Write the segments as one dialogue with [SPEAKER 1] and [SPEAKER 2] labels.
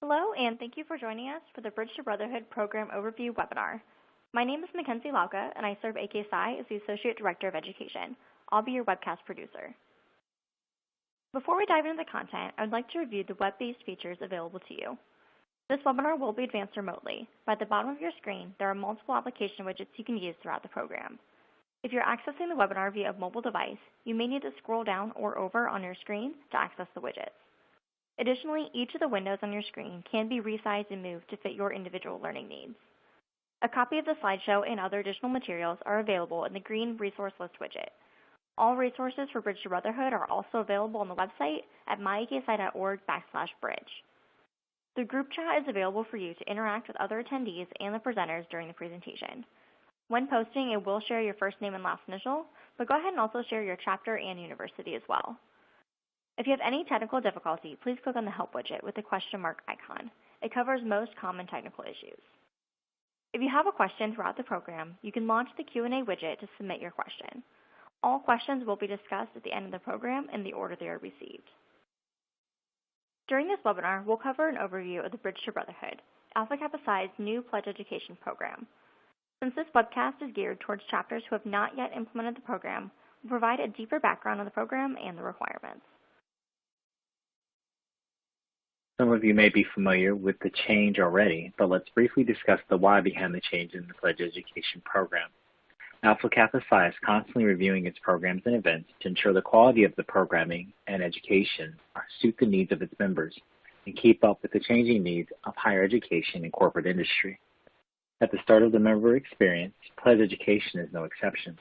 [SPEAKER 1] Hello, and thank you for joining us for the Bridge to Brotherhood Program Overview webinar. My name is Mackenzie Lauka, and I serve AKSI as the Associate Director of Education. I'll be your webcast producer. Before we dive into the content, I would like to review the web-based features available to you. This webinar will be advanced remotely. By the bottom of your screen, there are multiple application widgets you can use throughout the program. If you're accessing the webinar via a mobile device, you may need to scroll down or over on your screen to access the widgets. Additionally, each of the windows on your screen can be resized and moved to fit your individual learning needs. A copy of the slideshow and other additional materials are available in the green Resource List widget. All resources for Bridge to Brotherhood are also available on the website at myaksi.org/bridge. The group chat is available for you to interact with other attendees and the presenters during the presentation. When posting, it will share your first name and last initial, but go ahead and also share your chapter and university as well. If you have any technical difficulty, please click on the Help widget with the question mark icon. It covers most common technical issues. If you have a question throughout the program, you can launch the Q&A widget to submit your question. All questions will be discussed at the end of the program in the order they are received. During this webinar, we'll cover an overview of the Bridge to Brotherhood, Alpha Kappa Psi's new pledge education program. Since this webcast is geared towards chapters who have not yet implemented the program, we'll provide a deeper background on the program and the requirements.
[SPEAKER 2] Some of you may be familiar with the change already, but let's briefly discuss the why behind the change in the pledge education program. Alpha Kappa Psi is constantly reviewing its programs and events to ensure the quality of the programming and education suit the needs of its members and keep up with the changing needs of higher education and corporate industry. At the start of the member experience, pledge education is no exception.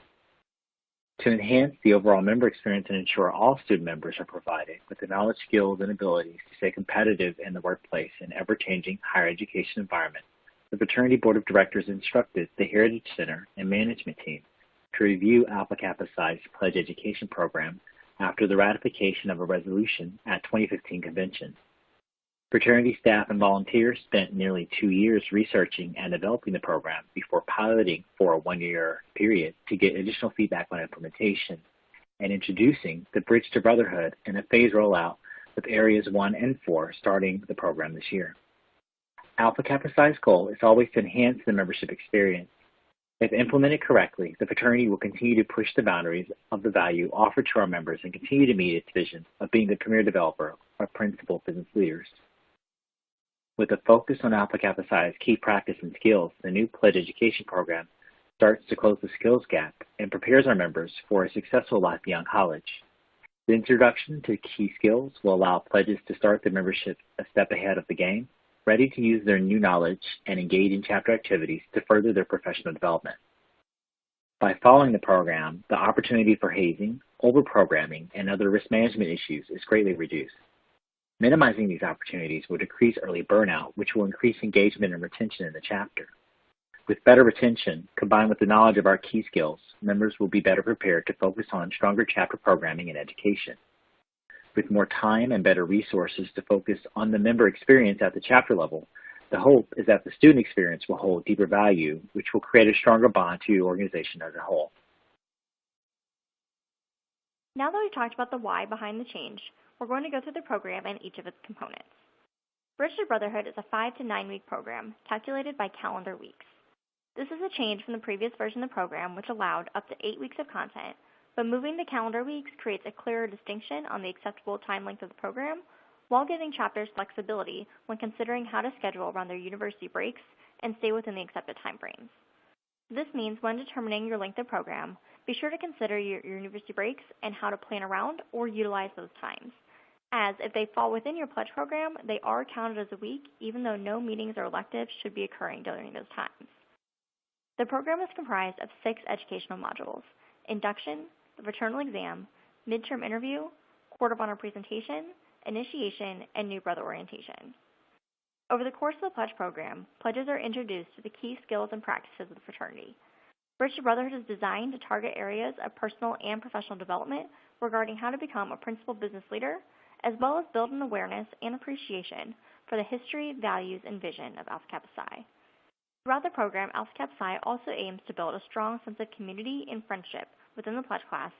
[SPEAKER 2] To enhance the overall member experience and ensure all student members are provided with the knowledge, skills, and abilities to stay competitive in the workplace and ever-changing higher education environment, the Fraternity Board of Directors instructed the Heritage Center and management team to review Alpha Kappa Psi's pledge education program after the ratification of a resolution at 2015 convention. Fraternity staff and volunteers spent nearly 2 years researching and developing the program before piloting for a 1-year period to get additional feedback on implementation and introducing the Bridge to Brotherhood in a phased rollout with areas 1 and 4 starting the program this year. Alpha Kappa Psi's goal is always to enhance the membership experience. If implemented correctly, the fraternity will continue to push the boundaries of the value offered to our members and continue to meet its vision of being the premier developer of principal business leaders. With a focus on Alpha Kappa Psi's key practice and skills, the new pledge education program starts to close the skills gap and prepares our members for a successful life beyond college. The introduction to key skills will allow pledges to start their membership a step ahead of the game, ready to use their new knowledge and engage in chapter activities to further their professional development. By following the program, the opportunity for hazing, overprogramming, and other risk management issues is greatly reduced. Minimizing these opportunities will decrease early burnout, which will increase engagement and retention in the chapter. With better retention, combined with the knowledge of our key skills, members will be better prepared to focus on stronger chapter programming and education. With more time and better resources to focus on the member experience at the chapter level, the hope is that the student experience will hold deeper value, which will create a stronger bond to your organization as a whole.
[SPEAKER 1] Now that we've talked about the why behind the change, we're going to go through the program and each of its components. Bridge to Brotherhood is a 5 to 9 week program calculated by calendar weeks. This is a change from the previous version of the program, which allowed up to 8 weeks of content, but moving to calendar weeks creates a clearer distinction on the acceptable time length of the program while giving chapters flexibility when considering how to schedule around their university breaks and stay within the accepted timeframes. This means when determining your length of program, be sure to consider your university breaks and how to plan around or utilize those times, as if they fall within your pledge program, they are counted as a week even though no meetings or electives should be occurring during those times. The program is comprised of 6 educational modules: induction, the Fraternal Exam, midterm interview, court of honor presentation, initiation, and new brother orientation. Over the course of the pledge program, pledges are introduced to the key skills and practices of the fraternity. Bridge to Brotherhood is designed to target areas of personal and professional development regarding how to become a principal business leader, as well as build an awareness and appreciation for the history, values, and vision of Alpha Kappa Psi. Throughout the program, Alpha Kappa Psi also aims to build a strong sense of community and friendship within the pledge class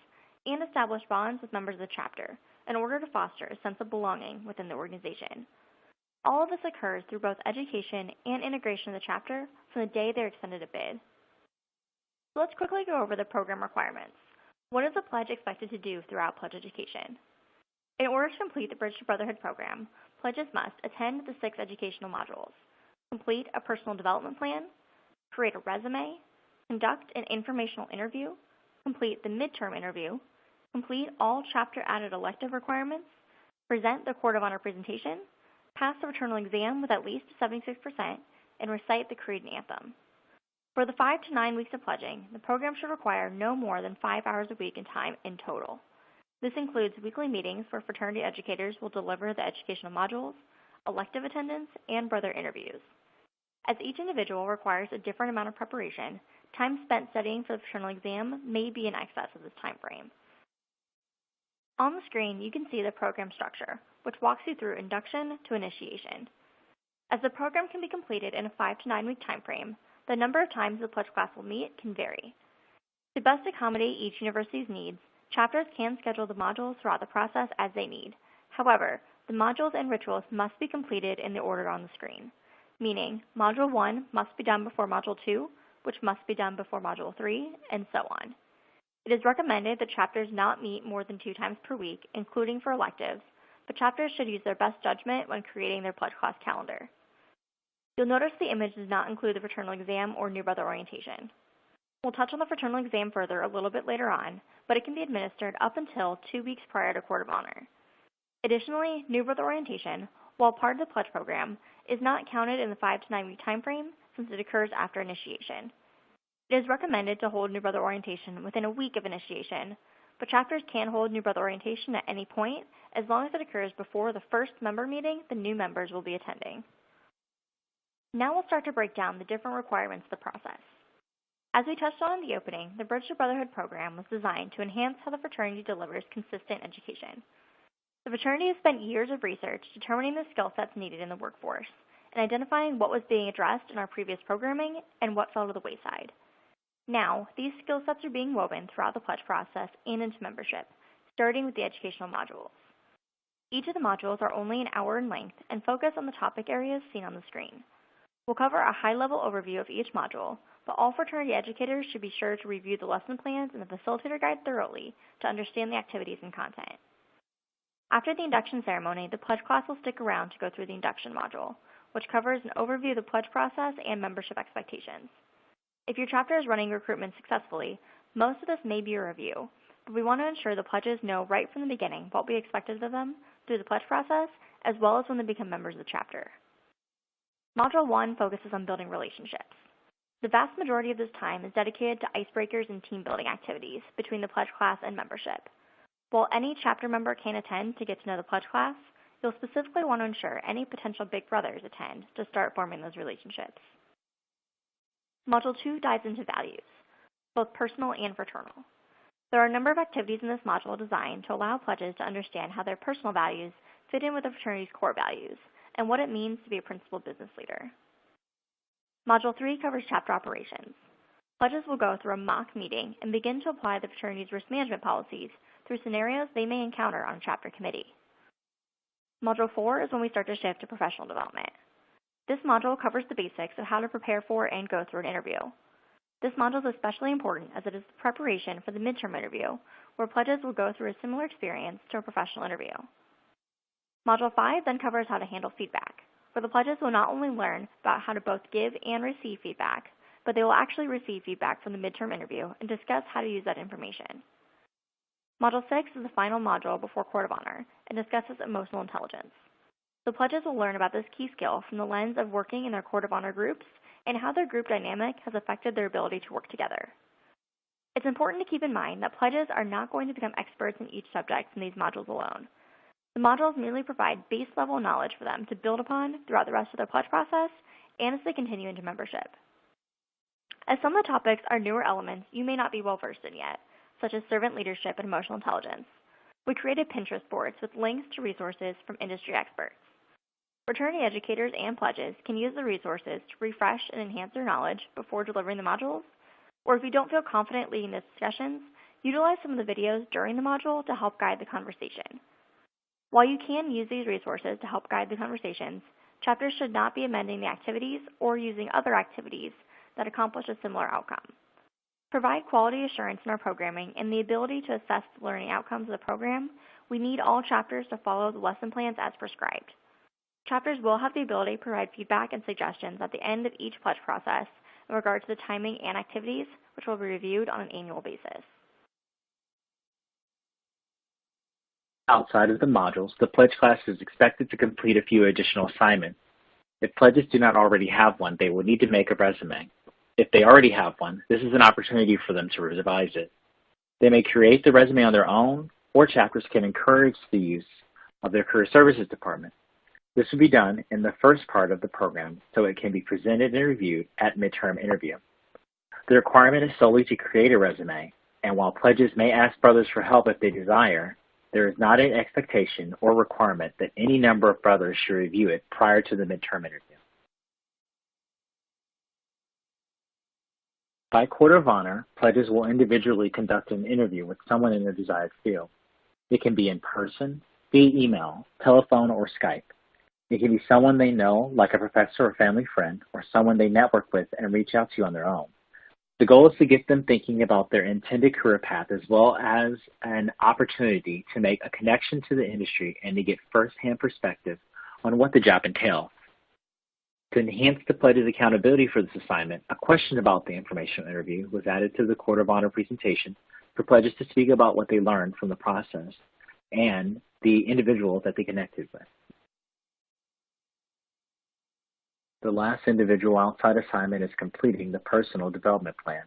[SPEAKER 1] and establish bonds with members of the chapter in order to foster a sense of belonging within the organization. All of this occurs through both education and integration of the chapter from the day they're extended a bid. So let's quickly go over the program requirements. What is the pledge expected to do throughout pledge education? In order to complete the Bridge to Brotherhood program, pledges must attend the 6 educational modules, complete a personal development plan, create a resume, conduct an informational interview, complete the midterm interview, complete all chapter-added elective requirements, present the Court of Honor presentation, pass the Fraternal Exam with at least 76%, and recite the Creed and Anthem. For the 5 to 9 weeks of pledging, the program should require no more than 5 hours a week in time in total. This includes weekly meetings where fraternity educators will deliver the educational modules, elective attendance, and brother interviews. As each individual requires a different amount of preparation, time spent studying for the Fraternal Exam may be in excess of this time frame. On the screen, you can see the program structure, which walks you through induction to initiation. As the program can be completed in a 5 to 9 week time frame, the number of times the pledge class will meet can vary. To best accommodate each university's needs, chapters can schedule the modules throughout the process as they need. However, the modules and rituals must be completed in the order on the screen, meaning Module 1 must be done before Module 2, which must be done before Module 3, and so on. It is recommended that chapters not meet more than 2 times per week, including for electives, but chapters should use their best judgment when creating their pledge class calendar. You'll notice the image does not include the Fraternal Exam or New Brother Orientation. We'll touch on the Fraternal Exam further a little bit later on, but it can be administered up until 2 weeks prior to Court of Honor. Additionally, New Brother Orientation, while part of the pledge program, is not counted in the 5 to 9 week time frame since it occurs after initiation. It is recommended to hold New Brother Orientation within a week of initiation, but chapters can hold New Brother Orientation at any point as long as it occurs before the first member meeting the new members will be attending. Now we'll start to break down the different requirements of the process. As we touched on in the opening, the Bridge to Brotherhood program was designed to enhance how the fraternity delivers consistent education. The fraternity has spent years of research determining the skill sets needed in the workforce and identifying what was being addressed in our previous programming and what fell to the wayside. Now, these skill sets are being woven throughout the pledge process and into membership, starting with the educational modules. Each of the modules are only an hour in length and focus on the topic areas seen on the screen. We'll cover a high-level overview of each module, but all fraternity educators should be sure to review the lesson plans and the facilitator guide thoroughly to understand the activities and content. After the induction ceremony, the pledge class will stick around to go through the induction module, which covers an overview of the pledge process and membership expectations. If your chapter is running recruitment successfully, most of this may be a review, but we want to ensure the pledges know right from the beginning what we expected of them through the pledge process, as well as when they become members of the chapter. Module 1 focuses on building relationships. The vast majority of this time is dedicated to icebreakers and team building activities between the pledge class and membership. While any chapter member can attend to get to know the pledge class, you'll specifically want to ensure any potential big brothers attend to start forming those relationships. Module 2 dives into values, both personal and fraternal. There are a number of activities in this module designed to allow pledges to understand how their personal values fit in with the fraternity's core values and what it means to be a principled business leader. Module 3 covers chapter operations. Pledges will go through a mock meeting and begin to apply the fraternity's risk management policies through scenarios they may encounter on a chapter committee. Module 4 is when we start to shift to professional development. This module covers the basics of how to prepare for and go through an interview. This module is especially important as it is the preparation for the midterm interview, where pledges will go through a similar experience to a professional interview. Module 5 then covers how to handle feedback, where the pledges will not only learn about how to both give and receive feedback, but they will actually receive feedback from the midterm interview and discuss how to use that information. Module 6 is the final module before Court of Honor and discusses emotional intelligence. The pledges will learn about this key skill from the lens of working in their Court of Honor groups and how their group dynamic has affected their ability to work together. It's important to keep in mind that pledges are not going to become experts in each subject from these modules alone. The modules merely provide base-level knowledge for them to build upon throughout the rest of their pledge process and as they continue into membership. As some of the topics are newer elements you may not be well-versed in yet, such as servant leadership and emotional intelligence, we created Pinterest boards with links to resources from industry experts. Fraternity educators and pledges can use the resources to refresh and enhance their knowledge before delivering the modules, or if you don't feel confident leading the discussions, utilize some of the videos during the module to help guide the conversation. While you can use these resources to help guide the conversations, Chapters should not be amending the activities or using other activities that accomplish a similar outcome. Provide quality assurance in our programming and the ability to assess the learning outcomes of the program, we need all chapters to follow the lesson plans as prescribed. Chapters will have the ability to provide feedback and suggestions at the end of each pledge process in regard to the timing and activities, which will be reviewed on an annual basis.
[SPEAKER 2] Outside of the modules, the pledge class is expected to complete a few additional assignments. If pledges do not already have one, they will need to make a resume. If they already have one, this is an opportunity for them to revise it. They may create the resume on their own, or chapters can encourage the use of their Career Services Department. This will be done in the first part of the program so it can be presented and reviewed at midterm interview. The requirement is solely to create a resume, and while pledges may ask brothers for help if they desire, there is not an expectation or requirement that any number of brothers should review it prior to the midterm interview. By Court of Honor, pledges will individually conduct an interview with someone in their desired field. It can be in person, via email, telephone, or Skype. It can be someone they know, like a professor or family friend, or someone they network with and reach out to on their own. The goal is to get them thinking about their intended career path as well as an opportunity to make a connection to the industry and to get first-hand perspective on what the job entails. To enhance the pledge's accountability for this assignment, a question about the informational interview was added to the Court of Honor presentation for pledges to speak about what they learned from the process and the individual that they connected with. The last individual outside assignment is completing the personal development plan.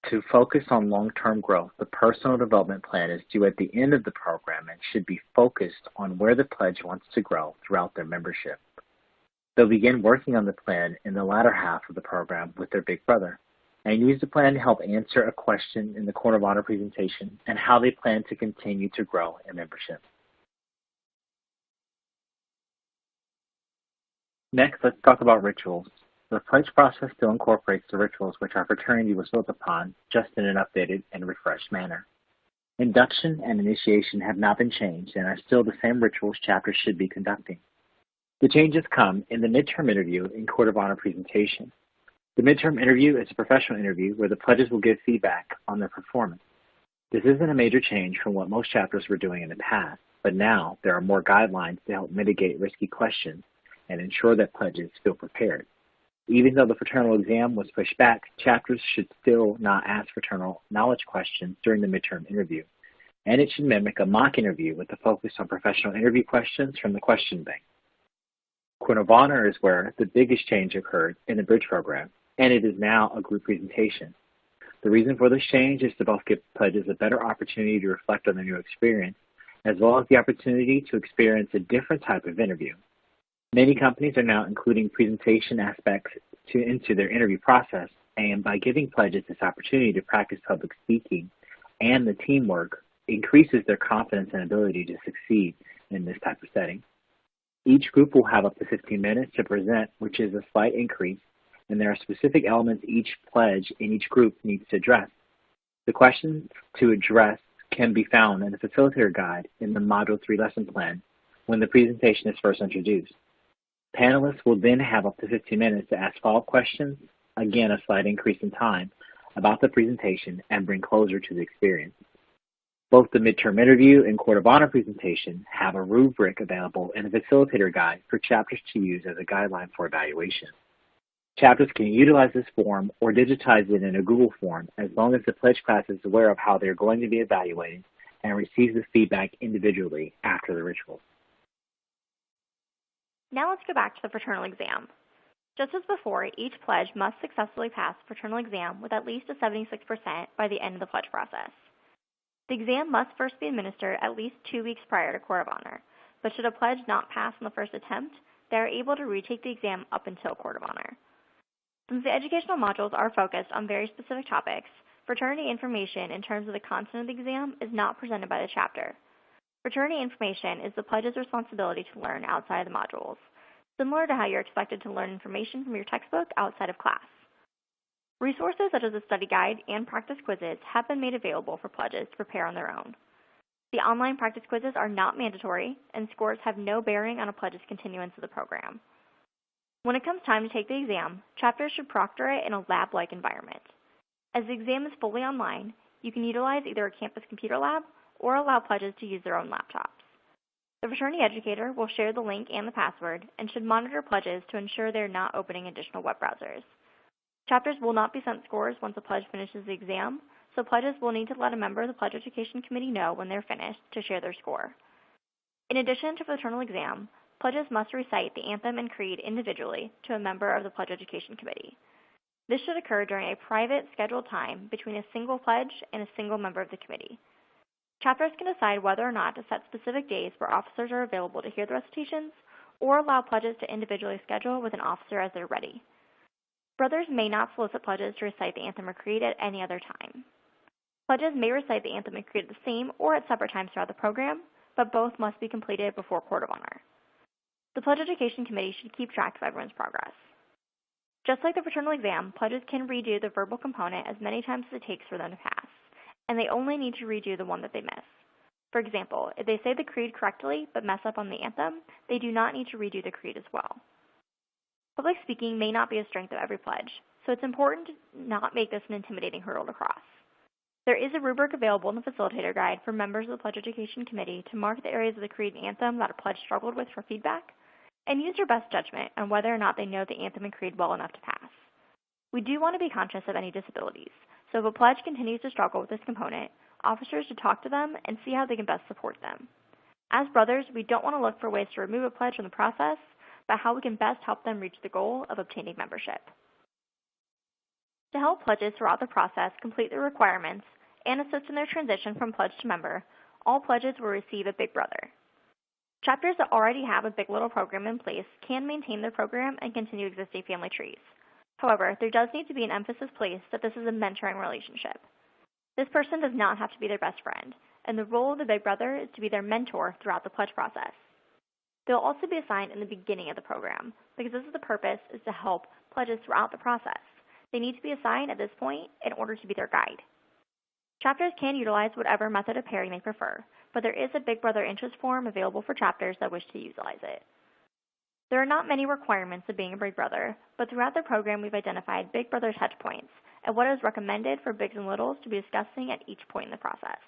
[SPEAKER 2] To focus on long-term growth, the personal development plan is due at the end of the program and should be focused on where the pledge wants to grow throughout their membership. They'll begin working on the plan in the latter half of the program with their big brother and use the plan to help answer a question in the Court of Honor presentation and how they plan to continue to grow in membership. Next, let's talk about rituals. The pledge process still incorporates the rituals which our fraternity was built upon, just in an updated and refreshed manner. Induction and initiation have not been changed and are still the same rituals chapters should be conducting. The changes come in the midterm interview and Court of Honor presentation. The midterm interview is a professional interview where the pledges will give feedback on their performance. This isn't a major change from what most chapters were doing in the past, but now there are more guidelines to help mitigate risky questions and ensure that pledges feel prepared. Even though the fraternal exam was pushed back, chapters should still not ask fraternal knowledge questions during the midterm interview, and it should mimic a mock interview with a focus on professional interview questions from the question bank. Court of Honor is where the biggest change occurred in the bridge program, and it is now a group presentation. The reason for this change is to both give pledges a better opportunity to reflect on their new experience, as well as the opportunity to experience a different type of interview. Many companies are now including presentation aspects into their interview process, and by giving pledges this opportunity to practice public speaking and the teamwork increases their confidence and ability to succeed in this type of setting. Each group will have up to 15 minutes to present, which is a slight increase, and there are specific elements each pledge in each group needs to address. The questions to address can be found in the facilitator guide in the Module 3 lesson plan when the presentation is first introduced. Panelists will then have up to 15 minutes to ask follow-up questions, again a slight increase in time, about the presentation and bring closure to the experience. Both the midterm interview and Court of Honor presentation have a rubric available in the facilitator guide for chapters to use as a guideline for evaluation. Chapters can utilize this form or digitize it in a Google form as long as the pledge class is aware of how they're going to be evaluated and receives the feedback individually after the ritual.
[SPEAKER 1] Now let's go back to the fraternal exam. Just as before, each pledge must successfully pass the fraternal exam with at least a 76% by the end of the pledge process. The exam must first be administered at least 2 weeks prior to Court of Honor, but should a pledge not pass on the first attempt, they are able to retake the exam up until Court of Honor. Since the educational modules are focused on very specific topics, fraternity information in terms of the content of the exam is not presented by the chapter. Fraternity information is the pledge's responsibility to learn outside of the modules, similar to how you're expected to learn information from your textbook outside of class. Resources such as a study guide and practice quizzes have been made available for pledges to prepare on their own. The online practice quizzes are not mandatory, and scores have no bearing on a pledge's continuance of the program. When it comes time to take the exam, chapters should proctor it in a lab-like environment. As the exam is fully online, you can utilize either a campus computer lab or allow pledges to use their own laptops. The fraternity educator will share the link and the password and should monitor pledges to ensure they are not opening additional web browsers. Chapters will not be sent scores once a pledge finishes the exam, so pledges will need to let a member of the Pledge Education Committee know when they're finished to share their score. In addition to Fraternal Exam, pledges must recite the anthem and creed individually to a member of the Pledge Education Committee. This should occur during a private, scheduled time between a single pledge and a single member of the committee. Chapters can decide whether or not to set specific days where officers are available to hear the recitations, or allow pledges to individually schedule with an officer as they're ready. Brothers may not solicit pledges to recite the anthem or creed at any other time. Pledges may recite the anthem and creed at the same or at separate times throughout the program, but both must be completed before Court of Honor. The Pledge Education Committee should keep track of everyone's progress. Just like the fraternal exam, pledges can redo the verbal component as many times as it takes for them to pass, and they only need to redo the one that they miss. For example, if they say the creed correctly but mess up on the anthem, they do not need to redo the creed as well. Public speaking may not be a strength of every pledge, so it's important to not make this an intimidating hurdle to cross. There is a rubric available in the facilitator guide for members of the Pledge Education Committee to mark the areas of the creed and anthem that a pledge struggled with for feedback, and use your best judgment on whether or not they know the anthem and creed well enough to pass. We do want to be conscious of any disabilities, so if a pledge continues to struggle with this component, officers should talk to them and see how they can best support them. As brothers, we don't want to look for ways to remove a pledge from the process, but how we can best help them reach the goal of obtaining membership. To help pledges throughout the process complete their requirements and assist in their transition from pledge to member, all pledges will receive a Big Brother. Chapters that already have a Big Little program in place can maintain their program and continue existing family trees. However, there does need to be an emphasis placed that this is a mentoring relationship. This person does not have to be their best friend, and the role of the Big Brother is to be their mentor throughout the pledge process. They will also be assigned in the beginning of the program, because this is the purpose is to help pledges throughout the process. They need to be assigned at this point in order to be their guide. Chapters can utilize whatever method of pairing they prefer, but there is a Big Brother interest form available for chapters that wish to utilize it. There are not many requirements of being a Big Brother, but throughout the program we've identified Big Brother touch points and what is recommended for Bigs and Littles to be discussing at each point in the process.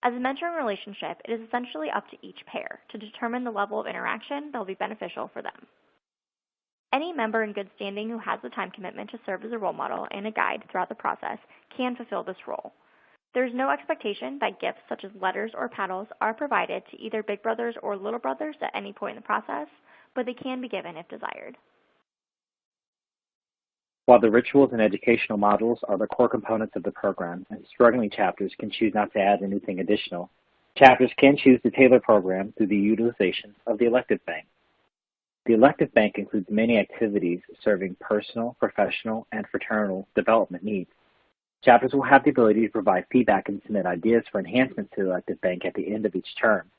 [SPEAKER 1] As a mentoring relationship, it is essentially up to each pair to determine the level of interaction that will be beneficial for them. Any member in good standing who has the time commitment to serve as a role model and a guide throughout the process can fulfill this role. There is no expectation that gifts such as letters or paddles are provided to either Big Brothers or Little Brothers at any point in the process, but they can be given if desired.
[SPEAKER 2] While the rituals and educational modules are the core components of the program, and struggling chapters can choose not to add anything additional, chapters can choose to tailor program through the utilization of the Elective Bank. The Elective Bank includes many activities serving personal, professional, and fraternal development needs. Chapters will have the ability to provide feedback and submit ideas for enhancements to the Elective Bank at the end of each term.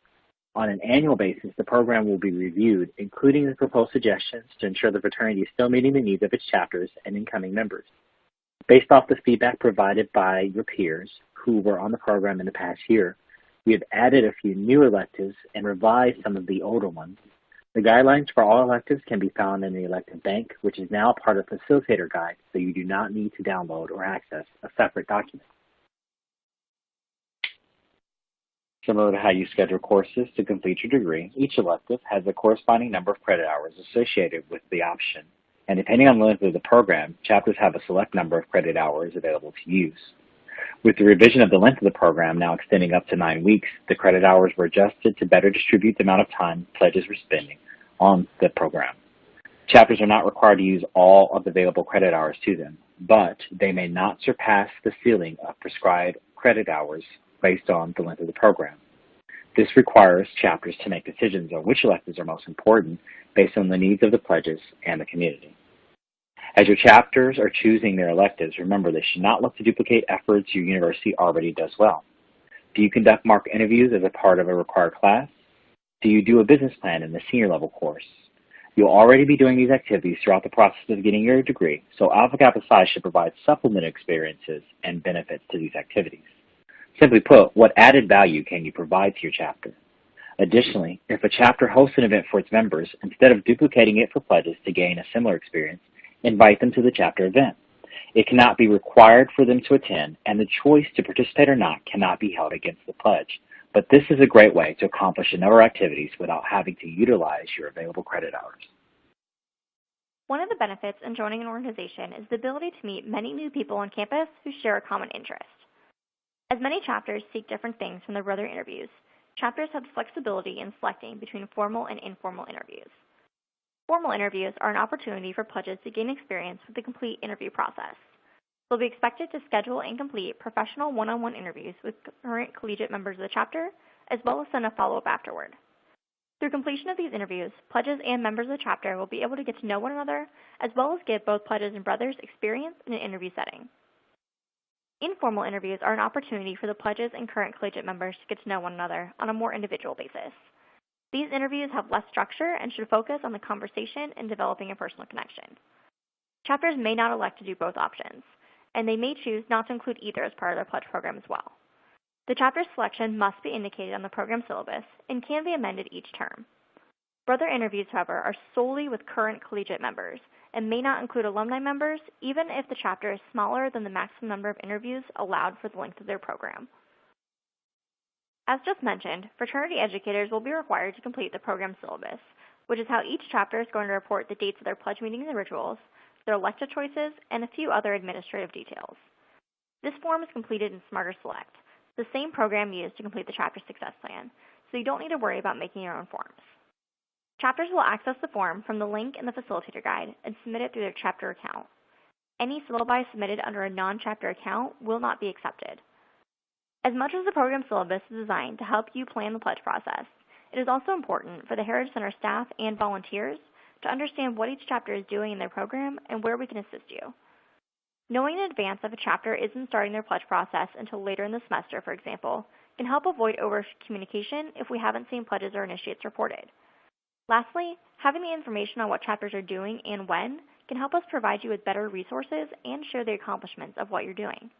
[SPEAKER 2] On an annual basis, the program will be reviewed, including the proposed suggestions to ensure the fraternity is still meeting the needs of its chapters and incoming members. Based off the feedback provided by your peers who were on the program in the past year, we have added a few new electives and revised some of the older ones. The guidelines for all electives can be found in the Elective Bank, which is now part of the Facilitator Guide, so you do not need to download or access a separate document. Similar to how you schedule courses to complete your degree, each elective has a corresponding number of credit hours associated with the option. And depending on the length of the program, chapters have a select number of credit hours available to use. With the revision of the length of the program now extending up to 9 weeks, the credit hours were adjusted to better distribute the amount of time pledges were spending on the program. Chapters are not required to use all of the available credit hours to them, but they may not surpass the ceiling of prescribed credit hours based on the length of the program. This requires chapters to make decisions on which electives are most important based on the needs of the pledges and the community. As your chapters are choosing their electives, remember they should not look to duplicate efforts your university already does well. Do you conduct mock interviews as a part of a required class? Do you do a business plan in the senior level course? You'll already be doing these activities throughout the process of getting your degree, so Alpha Kappa Psi should provide supplemental experiences and benefits to these activities. Simply put, what added value can you provide to your chapter? Additionally, if a chapter hosts an event for its members, instead of duplicating it for pledges to gain a similar experience, invite them to the chapter event. It cannot be required for them to attend, and the choice to participate or not cannot be held against the pledge. But this is a great way to accomplish a number of activities without having to utilize your available credit hours.
[SPEAKER 1] One of the benefits in joining an organization is the ability to meet many new people on campus who share a common interest. As many chapters seek different things from their brother interviews, chapters have the flexibility in selecting between formal and informal interviews. Formal interviews are an opportunity for pledges to gain experience with the complete interview process. They'll be expected to schedule and complete professional one-on-one interviews with current collegiate members of the chapter, as well as send a follow-up afterward. Through completion of these interviews, pledges and members of the chapter will be able to get to know one another, as well as give both pledges and brothers experience in an interview setting. Informal interviews are an opportunity for the pledges and current collegiate members to get to know one another on a more individual basis. These interviews have less structure and should focus on the conversation and developing a personal connection. Chapters may not elect to do both options, and they may choose not to include either as part of their pledge program as well. The chapter's selection must be indicated on the program syllabus and can be amended each term. Brother interviews, however, are solely with current collegiate members and may not include alumni members, even if the chapter is smaller than the maximum number of interviews allowed for the length of their program. As just mentioned, fraternity educators will be required to complete the program syllabus, which is how each chapter is going to report the dates of their pledge meetings and rituals, their elective choices, and a few other administrative details. This form is completed in Smarter Select, the same program used to complete the chapter success plan, so you don't need to worry about making your own forms. Chapters will access the form from the link in the facilitator guide and submit it through their chapter account. Any syllabi submitted under a non-chapter account will not be accepted. As much as the program syllabus is designed to help you plan the pledge process, it is also important for the Heritage Center staff and volunteers to understand what each chapter is doing in their program and where we can assist you. Knowing in advance if a chapter isn't starting their pledge process until later in the semester, for example, can help avoid over-communication if we haven't seen pledges or initiates reported. Lastly, having the information on what chapters are doing and when can help us provide you with better resources and share the accomplishments of what you're doing.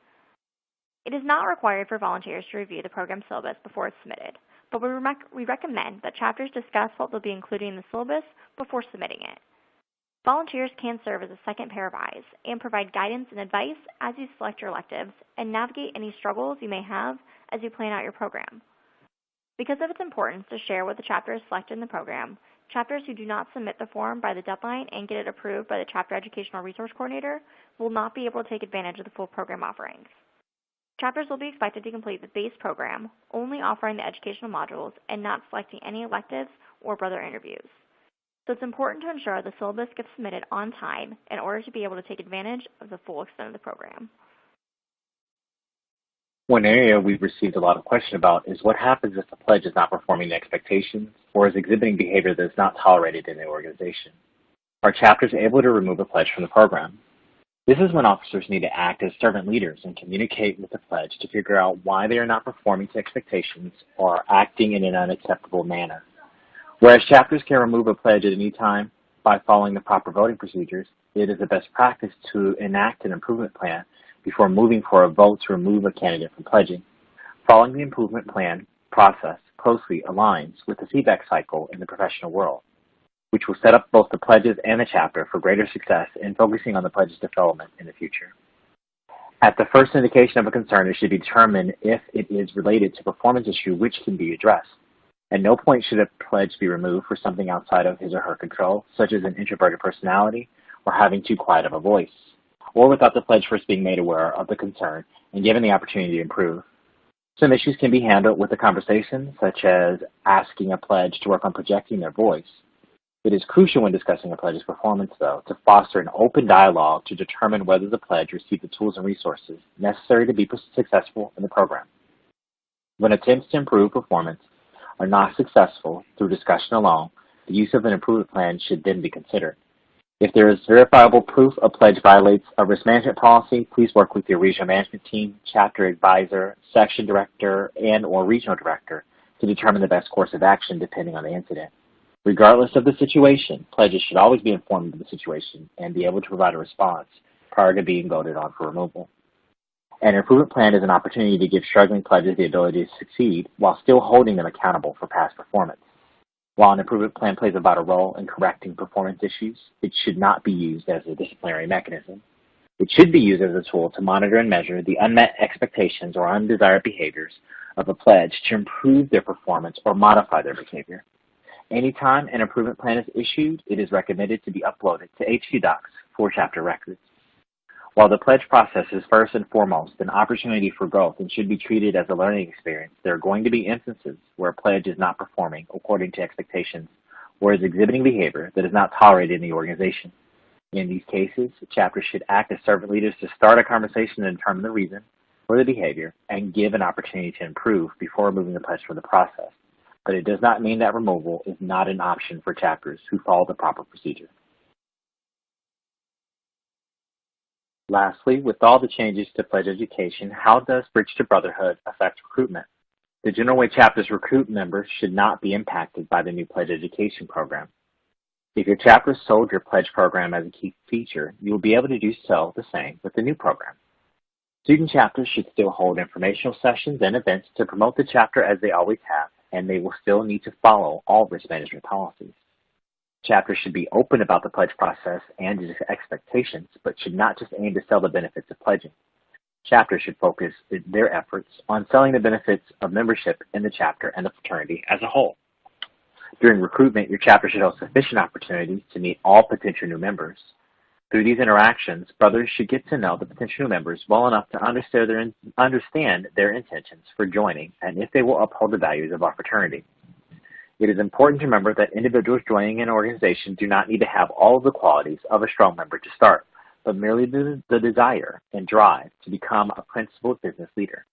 [SPEAKER 1] It is not required for volunteers to review the program syllabus before it's submitted, but we recommend that chapters discuss what they'll be including in the syllabus before submitting it. Volunteers can serve as a second pair of eyes and provide guidance and advice as you select your electives and navigate any struggles you may have as you plan out your program. Because of its importance to share what the chapter is selected in the program, chapters who do not submit the form by the deadline and get it approved by the chapter educational resource coordinator will not be able to take advantage of the full program offerings. Chapters will be expected to complete the base program, only offering the educational modules and not selecting any electives or brother interviews. So it's important to ensure the syllabus gets submitted on time in order to be able to take advantage of the full extent of the program.
[SPEAKER 2] One area we've received a lot of question about is what happens if the pledge is not performing the expectations or is exhibiting behavior that is not tolerated in the organization. Are chapters able to remove a pledge from the program? This is when officers need to act as servant leaders and communicate with the pledge to figure out why they are not performing to expectations or are acting in an unacceptable manner. Whereas chapters can remove a pledge at any time by following the proper voting procedures, it is a best practice to enact an improvement plan before moving for a vote to remove a candidate from pledging. Following the improvement plan process closely aligns with the feedback cycle in the professional world, which will set up both the pledges and the chapter for greater success in focusing on the pledge's development in the future. At the first indication of a concern, it should be determined if it is related to a performance issue which can be addressed. At no point should a pledge be removed for something outside of his or her control, such as an introverted personality or having too quiet of a voice, or without the pledge first being made aware of the concern and given the opportunity to improve. Some issues can be handled with a conversation, such as asking a pledge to work on projecting their voice. It is crucial when discussing a pledge's performance, though, to foster an open dialogue to determine whether the pledge received the tools and resources necessary to be successful in the program. When attempts to improve performance are not successful through discussion alone, the use of an improvement plan should then be considered. If there is verifiable proof a pledge violates a risk management policy, please work with your regional management team, chapter advisor, section director, and/or regional director to determine the best course of action depending on the incident. Regardless of the situation, pledges should always be informed of the situation and be able to provide a response prior to being voted on for removal. An improvement plan is an opportunity to give struggling pledges the ability to succeed while still holding them accountable for past performance. While an improvement plan plays a vital role in correcting performance issues, it should not be used as a disciplinary mechanism. It should be used as a tool to monitor and measure the unmet expectations or undesired behaviors of a pledge to improve their performance or modify their behavior. Anytime an improvement plan is issued, it is recommended to be uploaded to HQ Docs for chapter records. While the pledge process is first and foremost an opportunity for growth and should be treated as a learning experience, there are going to be instances where a pledge is not performing according to expectations or is exhibiting behavior that is not tolerated in the organization. In these cases, chapters should act as servant leaders to start a conversation and determine the reason for the behavior and give an opportunity to improve before removing the pledge from the process. But it does not mean that removal is not an option for chapters who follow the proper procedure. Lastly, with all the changes to pledge education, how does Bridge to Brotherhood affect recruitment? The general way chapters recruit members should not be impacted by the new pledge education program. If your chapter sold your pledge program as a key feature, you will be able to do so the same with the new program. Student chapters should still hold informational sessions and events to promote the chapter as they always have, and they will still need to follow all risk management policies. Chapters should be open about the pledge process and its expectations, but should not just aim to sell the benefits of pledging. Chapters should focus their efforts on selling the benefits of membership in the chapter and the fraternity as a whole. During recruitment, your chapter should have sufficient opportunities to meet all potential new members. Through these interactions, brothers should get to know the potential new members well enough to understand their intentions for joining and if they will uphold the values of our fraternity. It is important to remember that individuals joining an organization do not need to have all of the qualities of a strong member to start, but merely the desire and drive to become a principled business leader.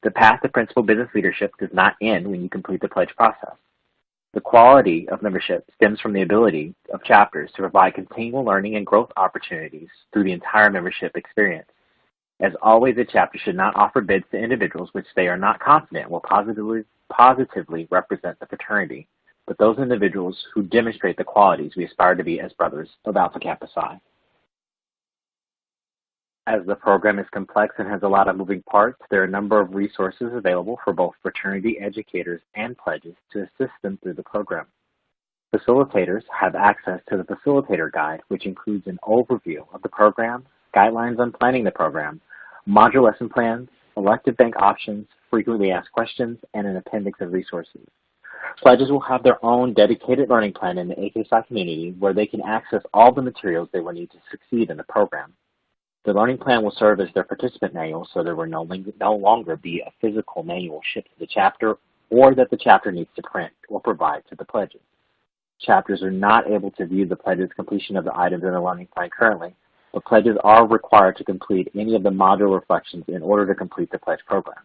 [SPEAKER 2] The path to principled business leadership does not end when you complete the pledge process. The quality of membership stems from the ability of chapters to provide continual learning and growth opportunities through the entire membership experience. As always, a chapter should not offer bids to individuals which they are not confident will positively represent the fraternity, but those individuals who demonstrate the qualities we aspire to be as brothers of Alpha Kappa Psi. As the program is complex and has a lot of moving parts, there are a number of resources available for both fraternity educators and pledges to assist them through the program. Facilitators have access to the Facilitator Guide, which includes an overview of the program, guidelines on planning the program, module lesson plans, elective bank options, frequently asked questions, and an appendix of resources. Pledges will have their own dedicated learning plan in the AKPsi community where they can access all the materials they will need to succeed in the program. The learning plan will serve as their participant manual, so there will no longer be a physical manual shipped to the chapter or that the chapter needs to print or provide to the pledges. Chapters are not able to view the pledge's completion of the items in the learning plan currently, but pledges are required to complete any of the module reflections in order to complete the pledge program.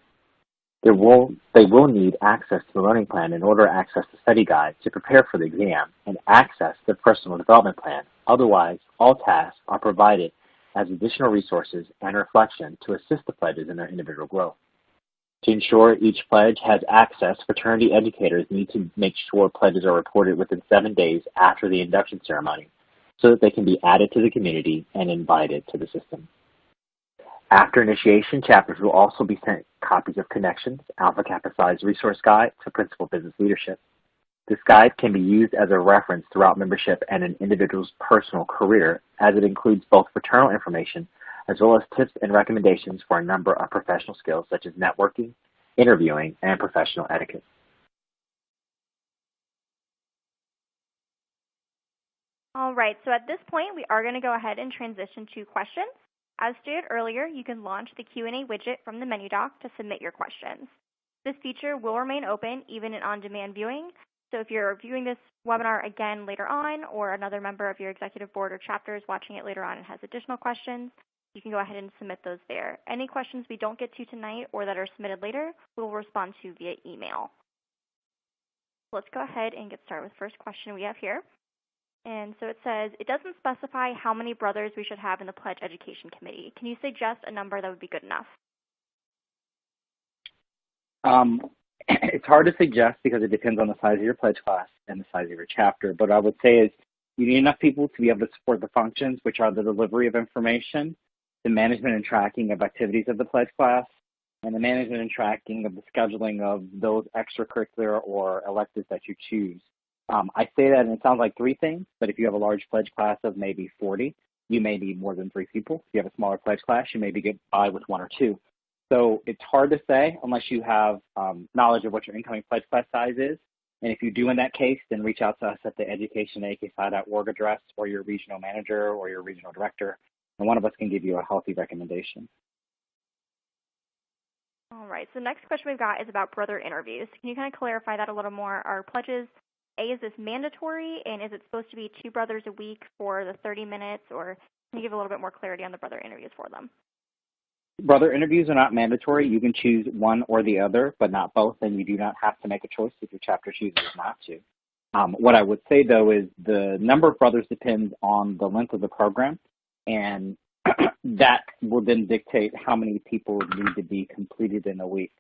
[SPEAKER 2] They will need access to the learning plan in order to access the study guide to prepare for the exam and access the personal development plan. Otherwise, all tasks are provided as additional resources and reflection to assist the pledges in their individual growth. To ensure each pledge has access, fraternity educators need to make sure pledges are reported within 7 days after the induction ceremony so that they can be added to the community and invited to the system. After initiation, chapters will also be sent copies of Connections, Alpha Kappa Psi's resource guide to principal business leadership. This guide can be used as a reference throughout membership and an individual's personal career, as it includes both fraternal information as well as tips and recommendations for a number of professional skills such as networking, interviewing, and professional etiquette.
[SPEAKER 1] All right, so at this point, we are going to go ahead and transition to questions. As stated earlier, you can launch the Q&A widget from the menu dock to submit your questions. This feature will remain open even in on-demand viewing, so if you're viewing this webinar again later on or another member of your executive board or chapter is watching it later on and has additional questions, you can go ahead and submit those there. Any questions we don't get to tonight or that are submitted later, we'll respond to via email. Let's go ahead and get started with the first question we have here. And so it says, it doesn't specify how many brothers we should have in the Pledge Education Committee. Can you suggest a number that would be good enough?
[SPEAKER 3] It's hard to suggest because it depends on the size of your pledge class and the size of your chapter. But I would say is you need enough people to be able to support the functions, which are the delivery of information, the management and tracking of activities of the pledge class, and the management and tracking of the scheduling of those extracurricular or electives that you choose. I say that and it sounds like three things, but if you have a large pledge class of maybe 40, you may need more than 3 people. If you have a smaller pledge class, you maybe get by with 1 or 2. So it's hard to say unless you have knowledge of what your incoming pledge class size is. And if you do in that case, then reach out to us at the education@aksi.org address or your regional manager or your regional director, and one of us can give you a healthy recommendation.
[SPEAKER 1] All right, so the next question we've got is about brother interviews. Can you kind of clarify that a little more? Are pledges, is this mandatory, and is it supposed to be 2 brothers a week for the 30 minutes, or can you give a little bit more clarity on the brother interviews for them?
[SPEAKER 3] Brother interviews are not mandatory. You can choose one or the other, but not both, and you do not have to make a choice if your chapter chooses not to. What I would say, though, is the number of brothers depends on the length of the program, and that will then dictate how many people need to be completed in a week.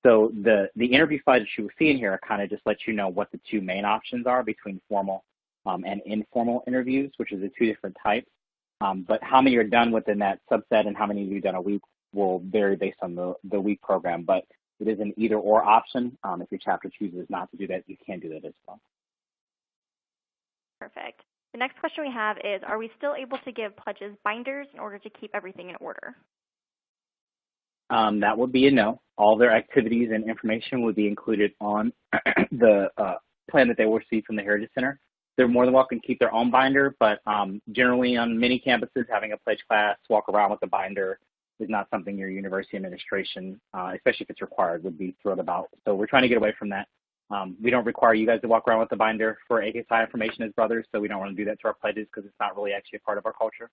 [SPEAKER 3] So the interview slides that you will see in here kind of just let you know what the 2 main options are between formal and informal interviews, which is the 2 different types. But how many are done within that subset and how many you've done a week will vary based on the week program. But it is an either-or option. If your chapter chooses not to do that, you can do that as well.
[SPEAKER 1] Perfect. The next question we have is, are we still able to give pledges binders in order to keep everything in order?
[SPEAKER 3] That would be a no. All their activities and information would be included on the plan that they will receive from the Heritage Center. They're more than welcome to keep their own binder, but generally on many campuses, having a pledge class, walk around with a binder is not something your university administration, especially if it's required, would be thrilled about. So we're trying to get away from that. We don't require you guys to walk around with a binder for AKSI information as brothers, so we don't want to do that to our pledges because it's not really actually a part of our culture.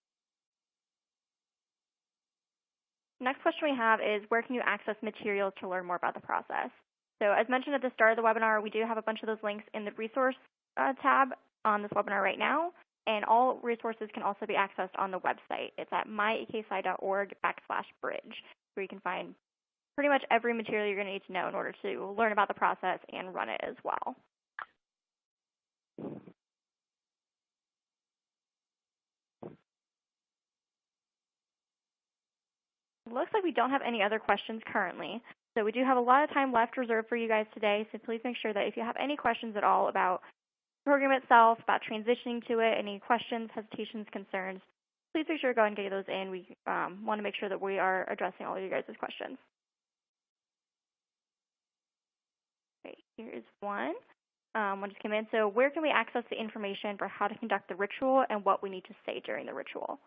[SPEAKER 1] Next question we have is, where can you access materials to learn more about the process? So as mentioned at the start of the webinar, we do have a bunch of those links in the resource tab on this webinar right now, and all resources can also be accessed on the website. It's at myaksi.org/bridge, where you can find pretty much every material you're going to need to know in order to learn about the process and run it as well. It looks like we don't have any other questions currently, so we do have a lot of time left reserved for you guys today, so please make sure that if you have any questions at all about the program itself, about transitioning to it, any questions, hesitations, concerns, please be sure to go and get those in. We want to make sure that we are addressing all of you guys' questions. Okay, here is one. One just came in. So where can we access the information for how to conduct the ritual and what we need to say during the ritual?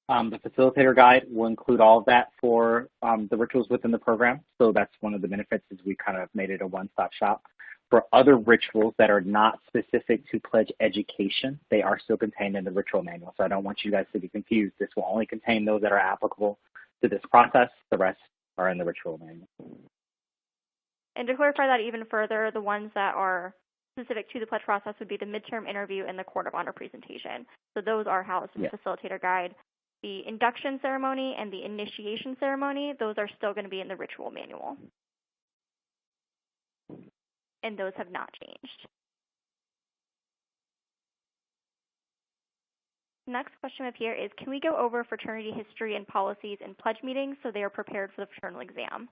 [SPEAKER 3] The facilitator guide will include all of that for the rituals within the program. So that's one of the benefits, is we kind of made it a one-stop shop. For other rituals that are not specific to pledge education, they are still contained in the ritual manual. So I don't want you guys to be confused. This will only contain those that are applicable to this process. The rest are in the ritual manual.
[SPEAKER 1] And to clarify that even further, the ones that are specific to the pledge process would be the midterm interview and the court of honor presentation. So those are housed in the facilitator guide. The induction ceremony and the initiation ceremony, those are still going to be in the ritual manual. And those have not changed. Next question up here is, can we go over fraternity history and policies in pledge meetings so they are prepared for the fraternal exam?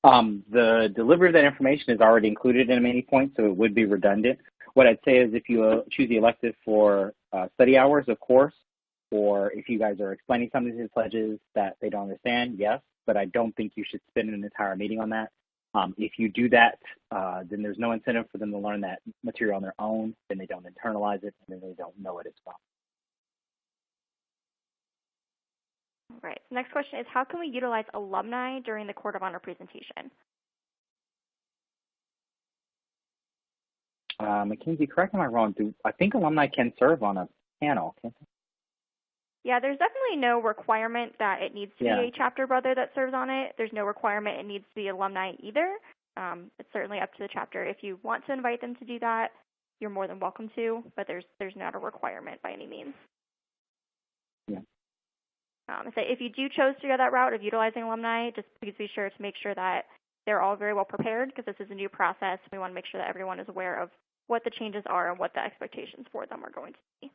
[SPEAKER 3] The delivery of that information is already included in many points, so it would be redundant. What I'd say is if you choose the elective for study hours, of course, or if you guys are explaining something to the pledges that they don't understand, yes, but I don't think you should spend an entire meeting on that. If you do that, then there's no incentive for them to learn that material on their own, then they don't internalize it, and then they don't know it as well.
[SPEAKER 1] All right, so next question is, how can we utilize alumni during the court of honor presentation?
[SPEAKER 3] Mackenzie, correct me if I'm wrong, I think alumni can serve on a panel, can't they?
[SPEAKER 1] Yeah, there's definitely no requirement that it needs to be a chapter brother that serves on it. There's no requirement it needs to be alumni either. It's certainly up to the chapter. If you want to invite them to do that, you're more than welcome to, but there's not a requirement by any means.
[SPEAKER 3] Yeah.
[SPEAKER 1] So if you do choose to go that route of utilizing alumni, just please be sure to make sure that they're all very well prepared, because this is a new process. We want to make sure that everyone is aware of what the changes are and what the expectations for them are going to be.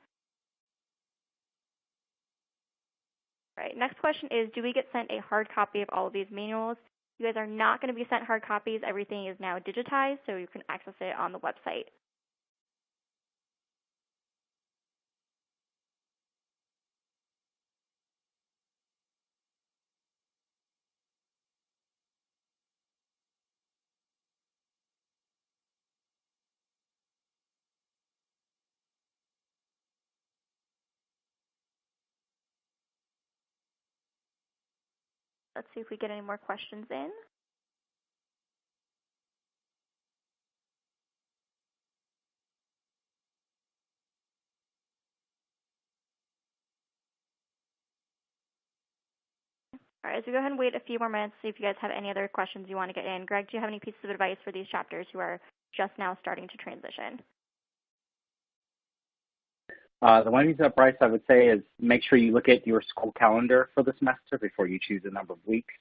[SPEAKER 1] All right, next question is, do we get sent a hard copy of all of these manuals? You guys are not going to be sent hard copies. Everything is now digitized, so you can access it on the website. Let's see if we get any more questions in. All right, as we go ahead and wait a few more minutes, see if you guys have any other questions you want to get in. Greg, do you have any pieces of advice for these chapters who are just now starting to transition?
[SPEAKER 3] The one piece of advice I would say is make sure you look at your school calendar for the semester before you choose a number of weeks.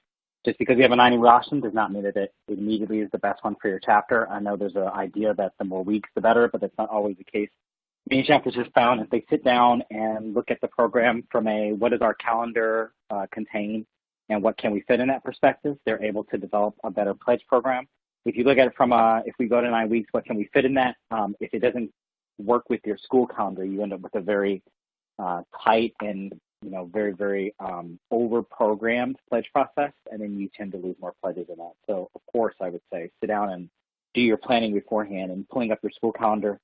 [SPEAKER 3] Just because you have a 90-week option does not mean that it immediately is the best one for your chapter. I know there's an idea that the more weeks, the better, but that's not always the case. Many chapters have found if they sit down and look at the program from a what does our calendar contain and what can we fit in that perspective, they're able to develop a better pledge program. If you look at it from if we go to 9 weeks, what can we fit in that? If it doesn't work with your school calendar, you end up with a very tight and very, very over-programmed pledge process, and then you tend to lose more pledges in that. So, of course, I would say sit down and do your planning beforehand and pulling up your school calendar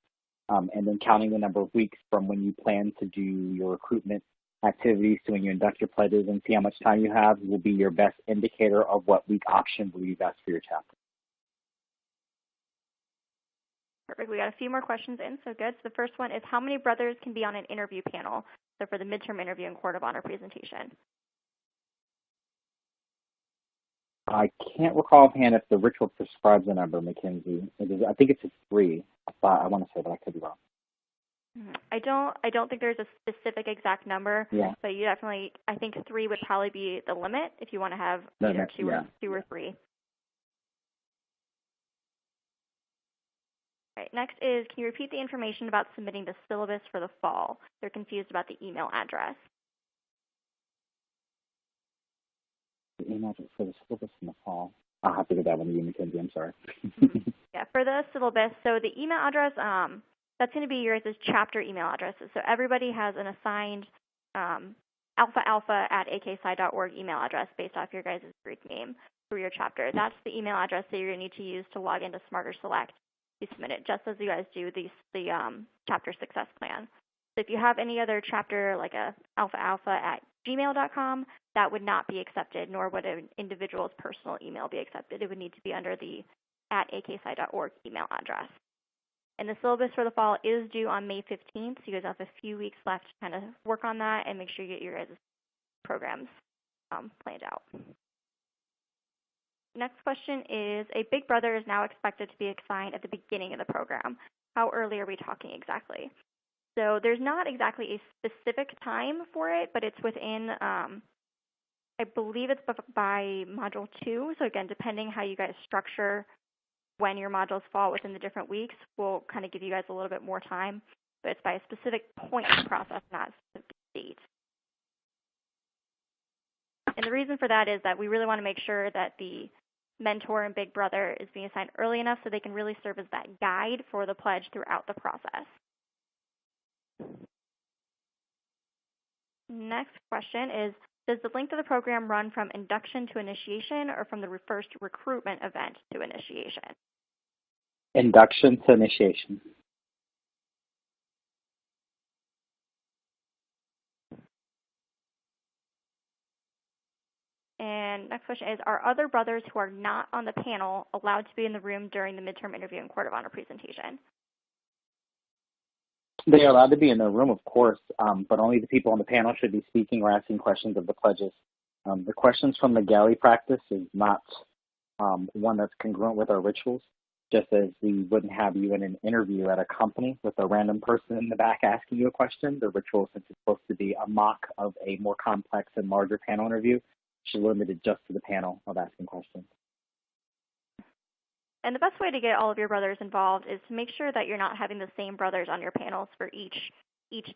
[SPEAKER 3] and then counting the number of weeks from when you plan to do your recruitment activities to when you induct your pledges and see how much time you have will be your best indicator of what week option will be best for your chapter.
[SPEAKER 1] Perfect. We got a few more questions in, so good. So the first one is, how many brothers can be on an interview panel? So for the midterm interview and court of honor presentation.
[SPEAKER 3] I can't recall offhand if the ritual prescribes a number, Mackenzie. I think it's a 3. I want to say, but I could be wrong.
[SPEAKER 1] I don't think there's a specific exact number, but you definitely, I think 3 would probably be the limit if you want to have either 2 or 3. All right, next is, can you repeat the information about submitting the syllabus for the fall? They're confused about the email address.
[SPEAKER 3] The email address for the syllabus in the fall. I'll have to get that one to you, Mackenzie. I'm sorry.
[SPEAKER 1] Yeah, for the syllabus, so the email address, that's going to be yours as chapter email addresses. So everybody has an assigned alpha@aksci.org email address based off your guys' Greek name for your chapter. That's the email address that you're going to need to use to log into Smarter Select to submit it, just as you guys do the chapter success plan. So if you have any other chapter, like a alpha@gmail.com, that would not be accepted, nor would an individual's personal email be accepted. It would need to be under the @aksci.org email address. And the syllabus for the fall is due on May 15th, so you guys have a few weeks left to kind of work on that and make sure you get your guys' programs planned out. Next question is, a big brother is now expected to be assigned at the beginning of the program. How early are we talking exactly? So there's not exactly a specific time for it, but it's within, I believe it's by Module 2. So again, depending how you guys structure when your modules fall within the different weeks, we'll kind of give you guys a little bit more time, but it's by a specific point in the process, not a specific date. And the reason for that is that we really want to make sure that the mentor and big brother is being assigned early enough so they can really serve as that guide for the pledge throughout the process. Next question is, does the length of the program run from induction to initiation or from the first recruitment event to initiation?
[SPEAKER 3] Induction to initiation.
[SPEAKER 1] And next question is, are other brothers who are not on the panel allowed to be in the room during the midterm interview and court of honor presentation?
[SPEAKER 3] They are allowed to be in the room, of course, but only the people on the panel should be speaking or asking questions of the pledges. The questions from the galley practice is not one that's congruent with our rituals, just as we wouldn't have you in an interview at a company with a random person in the back asking you a question. The ritual, since it's supposed to be a mock of a more complex and larger panel interview, should be limited just to the panel of asking questions.
[SPEAKER 1] And the best way to get all of your brothers involved is to make sure that you're not having the same brothers on your panels for each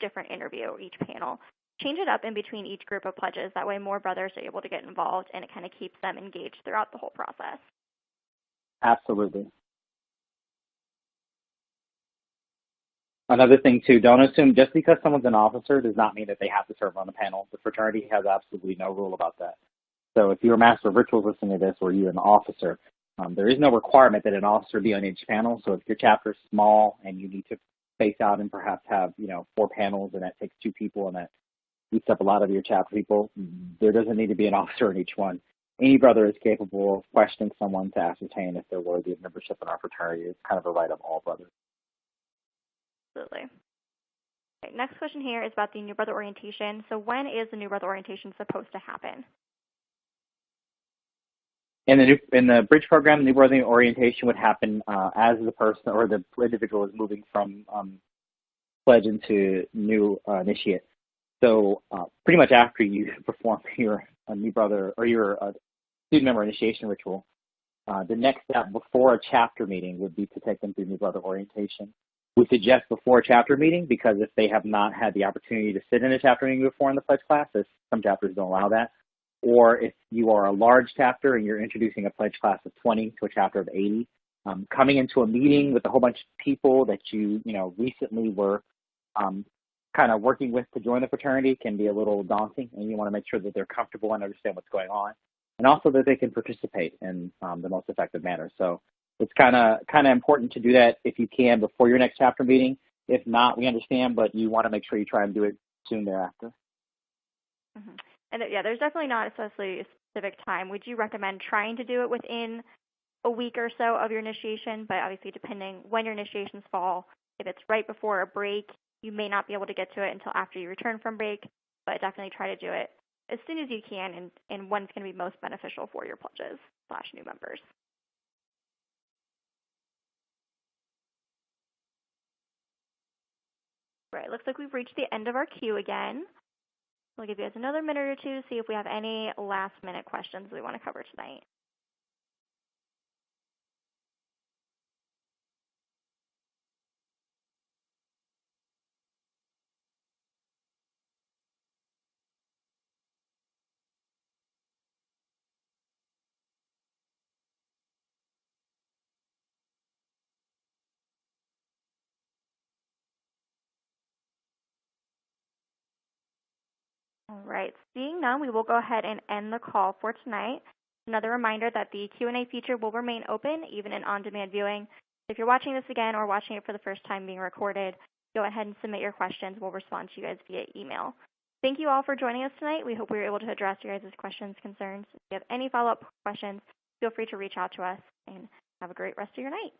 [SPEAKER 1] different interview or each panel. Change it up in between each group of pledges. That way more brothers are able to get involved, and it kind of keeps them engaged throughout the whole process.
[SPEAKER 3] Absolutely. Another thing, too, don't assume just because someone's an officer does not mean that they have to serve on the panel. The fraternity has absolutely no rule about that. So if you're a master of rituals listening to this or you're an officer, there is no requirement that an officer be on each panel. So if your chapter is small and you need to space out and perhaps have, 4 panels and that takes 2 people and that eats up a lot of your chapter people, there doesn't need to be an officer in each one. Any brother is capable of questioning someone to ascertain if they're worthy of membership in our fraternity. It's kind of a right of all brothers.
[SPEAKER 1] Absolutely. Okay, next question here is about the New Brother Orientation. So when is the New Brother Orientation supposed to happen?
[SPEAKER 3] In the bridge program, New Brother Orientation would happen as the person or the individual is moving from pledge into new initiate. So pretty much after you perform your New Brother or your student member initiation ritual, the next step before a chapter meeting would be to take them through New Brother Orientation. We suggest before a chapter meeting because if they have not had the opportunity to sit in a chapter meeting before in the pledge class, as some chapters don't allow that, or if you are a large chapter and you're introducing a pledge class of 20 to a chapter of 80, coming into a meeting with a whole bunch of people that you recently were kind of working with to join the fraternity can be a little daunting, and you want to make sure that they're comfortable and understand what's going on, and also that they can participate in the most effective manner. So it's kind of important to do that if you can before your next chapter meeting. If not, we understand, but you want to make sure you try and do it soon thereafter.
[SPEAKER 1] Mm-hmm. And yeah, there's definitely not especially a specific time. Would you recommend trying to do it within a week or so of your initiation? But obviously, depending when your initiations fall, if it's right before a break, you may not be able to get to it until after you return from break. But definitely try to do it as soon as you can, and when's going to be most beneficial for your pledges / new members. Right, looks like we've reached the end of our queue again. We'll give you guys another minute or two to see if we have any last-minute questions we want to cover tonight. All right, seeing none, we will go ahead and end the call for tonight. Another reminder that the Q&A feature will remain open, even in on-demand viewing. If you're watching this again or watching it for the first time being recorded, go ahead and submit your questions. We'll respond to you guys via email. Thank you all for joining us tonight. We hope we were able to address your guys' questions, concerns. If you have any follow-up questions, feel free to reach out to us, and have a great rest of your night.